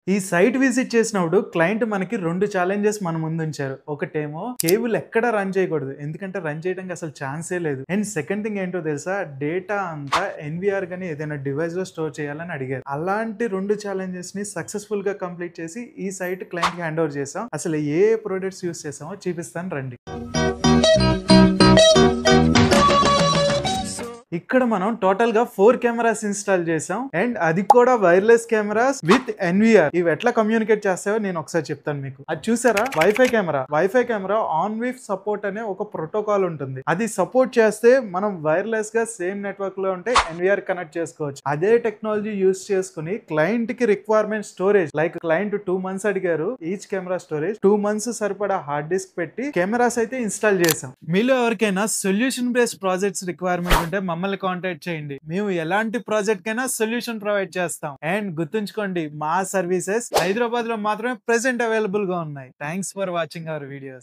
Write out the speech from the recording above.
ఈ site visit చేసినప్పుడు client మనకి 2 ఛాలెంజెస్ మన ముందుంచారు. ఒకటేమో కేబుల్ ఎక్కడ రన్ చేయకూడదు. ఎందుకంటే రన్ చేయడానికి అసలు ఛాన్సే లేదు. అండ్ సెకండ్ థింగ్ ఏంటో తెలుసా? డేటా అంతా ఎన్‌విఆర్ గాని ఏదైనా డివైస్‌లో స్టోర్ చేయాలని అడిగారు. అలాంటి 2 ఛాలెంజెస్‌ని సక్సెస్‌ఫుల్‌గా కంప్లీట్ చేసి ఈ సైట్ క్లయింట్‌కి హ్యాండ్ ఓవర్ చేసాం. అసలు ఏ ప్రొడక్ట్స్ యూజ్ చేసామో చూపిస్తాను రండి. ఇక్కడ మనం టోటల్ గా 4 కెమెరాస్ ఇన్స్టాల్ చేసాం. అండ్ అది కూడా వైర్లెస్ కెమెరాస్ విత్ ఎన్విఆర్. ఇవి ఎట్లా కమ్యూనికేట్ చేస్తాయో నేను ఒకసారి చెప్తాను మీకు. అది చూసారా? Wifi camera on with support అనే ఒక ప్రోటోకాల్ ఉంటుంది. అది సపోర్ట్ చేస్తే మనం వైర్లెస్ గా సేమ్ నెట్వర్క్ లో ఉంటే ఎన్విఆర్ కనెక్ట్ చేసుకోవచ్చు. అదే టెక్నాలజీ యూస్ చేసుకుని క్లయింట్ కి requirement storage like client 2 months అడిగారు. ఈచ్ కెమెరా స్టోరేజ్ 2 months సరిపడా హార్డ్ డిస్క్ పెట్టి కెమెరాస్ అయితే ఇన్స్టాల్ చేసాం. మీలో ఎవరికైనా సొల్యూషన్ బేస్డ్ ప్రాజెక్ట్స్ రిక్వైర్మెంట్ ఉంటే మమ్మల్ని కాంటాక్ట్ చేయండి. మేము ఎలాంటి ప్రాజెక్ట్ కైనా సొల్యూషన్ ప్రొవైడ్ చేస్తాం. అండ్ గుర్తుంచుకోండి, మా సర్వీసెస్ హైదరాబాద్ లో మాత్రమే ప్రెసెంట్ అవైలబుల్ గా ఉన్నాయి. Thanks for watching our videos.